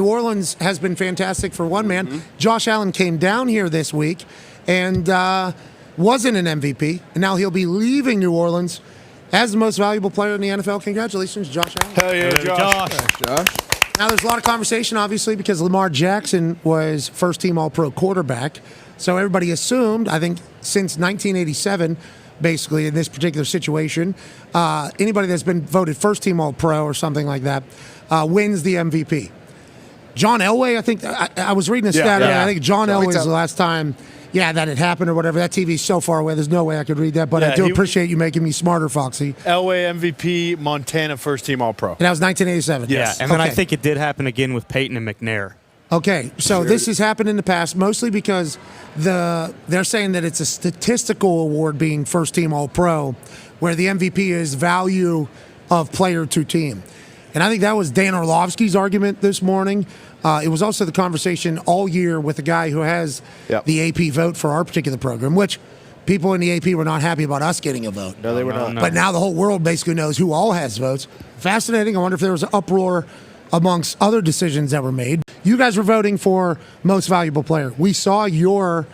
Orleans has been fantastic for one man. Josh Allen came down here this week and wasn't an MVP, and now he'll be leaving New Orleans as the most valuable player in the NFL. Congratulations, Josh Allen. Hell yeah, Josh. Thanks, Josh. Now, there's a lot of conversation, obviously, because Lamar Jackson was first-team All-Pro quarterback. So everybody assumed, I think, since 1987, basically, in this particular situation, anybody that's been voted first-team All-Pro or something like that wins the MVP. John Elway, I think, I was reading a stat, I think John Elway was the last time, that had happened or whatever. That TV's so far away, there's no way I could read that, but I do appreciate you making me smarter, Foxy. Elway MVP, Montana first-team All-Pro. And that was 1987. Yeah, and then I think it did happen again with Peyton and McNair. Okay, so this has happened in the past, mostly because they're saying that it's a statistical award being first-team All-Pro, where the MVP is value of player to team. And I think that was Dan Orlovsky's argument this morning. It was also the conversation all year with the guy who has the AP vote for our particular program, which people in the AP were not happy about us getting a vote. No, they were not. But now the whole world basically knows who all has votes. Fascinating. I wonder if there was an uproar amongst other decisions that were made. You guys were voting for most valuable player. We saw your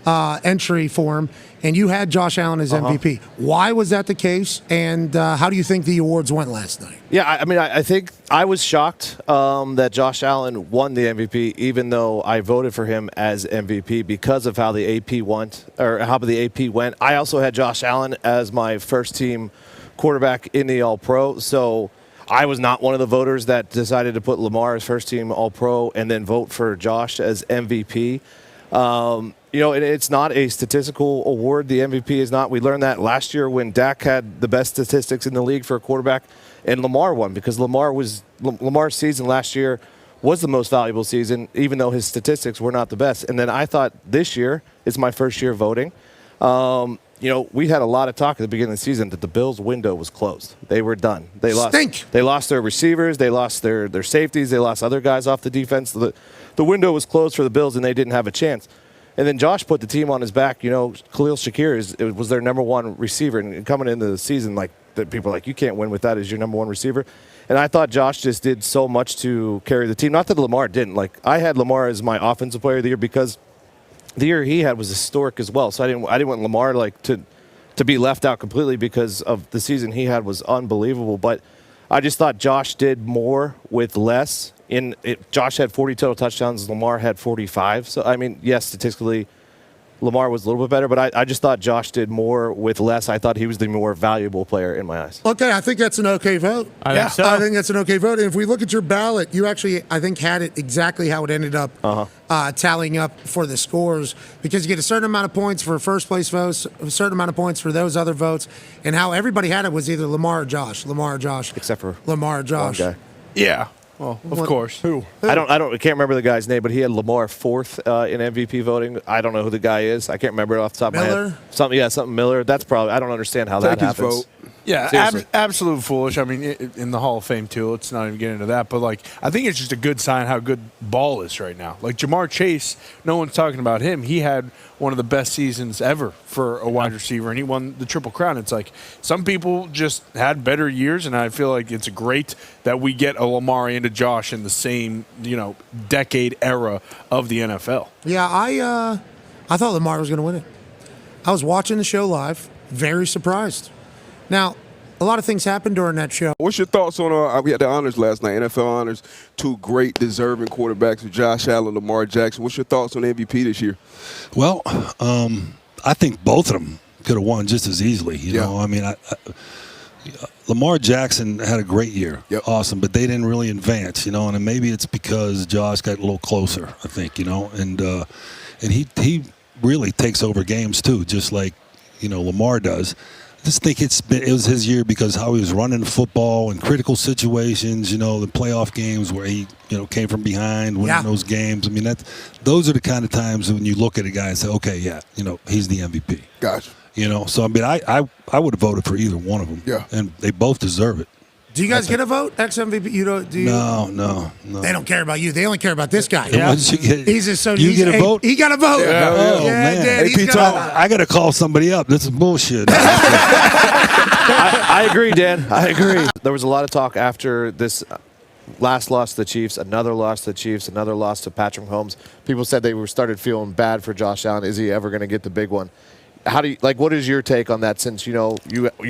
entry form, and you had Josh Allen as MVP. Why was that the case, and how do you think the awards went last night? Yeah, I mean, I think I was shocked that Josh Allen won the MVP, even though I voted for him as MVP because of how the AP went, or how the AP went. I also had Josh Allen as my first-team quarterback in the All-Pro, so I was not one of the voters that decided to put Lamar as first-team All-Pro and then vote for Josh as MVP. It's not a statistical award. The MVP is not. We learned that last year when Dak had the best statistics in the league for a quarterback, and Lamar won because Lamar's season last year was the most valuable season, even though his statistics were not the best. And then I thought this year is my first year voting. We had a lot of talk at the beginning of the season that the Bills' window was closed. They were done. They lost their receivers. They lost their safeties. They lost other guys off the defense. The window was closed for the Bills, and they didn't have a chance. And then Josh put the team on his back. Khalil Shakir was their number one receiver. And coming into the season, people are like, you can't win with that as your number one receiver. And I thought Josh just did so much to carry the team. Not that Lamar didn't. I had Lamar as my offensive player of the year because the year he had was historic as well. So I didn't want Lamar to be left out completely because of the season he had was unbelievable. But I just thought Josh did more with less. Josh had 40 total touchdowns. Lamar had 45. So, I mean, yes, statistically, Lamar was a little bit better, but I just thought Josh did more with less. I thought he was the more valuable player in my eyes. Okay, I think that's an okay vote. I think so. I think that's an okay vote. And if we look at your ballot, you actually, I think, had it exactly how it ended up tallying up for the scores, because you get a certain amount of points for first-place votes, a certain amount of points for those other votes, and how everybody had it was either Lamar or Josh. Except for Lamar or Josh. one guy. Yeah. Well, of course. Who? I can't remember the guy's name, but he had Lamar fourth in MVP voting. I don't know who the guy is. I can't remember it off the top of my head. Something Miller. That's probably. I don't understand how that happens. Vote. Yeah, absolute foolish. I mean, in the Hall of Fame too. Let's not even get into that. But I think it's just a good sign how good ball is right now. Jamar Chase, no one's talking about him. He had one of the best seasons ever for a wide receiver, and he won the Triple Crown. It's some people just had better years, and I feel like it's great that we get a Lamar and a Josh in the same decade era of the NFL. Yeah, I thought Lamar was going to win it. I was watching the show live, very surprised. Now, a lot of things happened during that show. What's your thoughts on we had the honors last night, NFL honors, two great deserving quarterbacks with Josh Allen, Lamar Jackson. What's your thoughts on MVP this year? Well, I think both of them could have won just as easily. You know, I mean, Lamar Jackson had a great year, awesome, but they didn't really advance, and maybe it's because Josh got a little closer, I think, and he really takes over games too, just like Lamar does. I just think it was his year because how he was running the football in critical situations, the playoff games where he, came from behind, winning those games. I mean, those are the kind of times when you look at a guy and say, okay, he's the MVP. Gotcha. So I mean, I would have voted for either one of them. Yeah. And they both deserve it. Do you guys get a vote, ex-MVP? No. They don't care about you. They only care about this guy. Yeah. You get a vote? He got a vote. Man. I got to call somebody up. This is bullshit. I agree, Dan. I agree. There was a lot of talk after this last loss to the Chiefs, another loss to the Chiefs, another loss to Patrick Mahomes. People said they started feeling bad for Josh Allen. Is he ever going to get the big one? How do you what is your take on that? Since you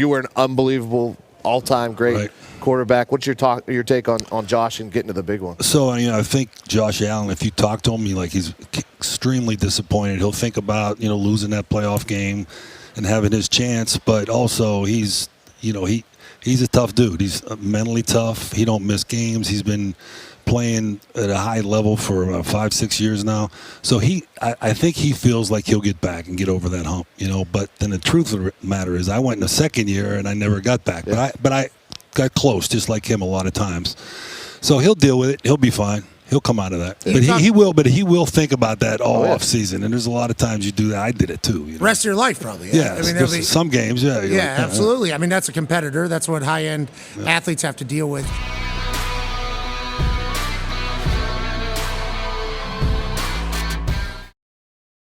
were an unbelievable all-time great quarterback, what's your take on Josh and getting to the big one? So I think Josh Allen, if you talk to him, he's extremely disappointed. He'll think about losing that playoff game and having his chance, but also he's a tough dude. He's mentally tough. He don't miss games. He's been playing at a high level for 5-6 years now. So I think he feels like he'll get back and get over that hump, But then the truth of the matter is I went in the second year and I never got back. Yeah. But I got close, just like him a lot of times. So he'll deal with it. He'll be fine. He'll come out of that. But he will. But he will think about that all off season. And there's a lot of times you do that. I did it too. Rest of your life, probably. Yeah. Some games. Yeah. Yeah, absolutely. I mean, that's a competitor. That's what high-end athletes have to deal with.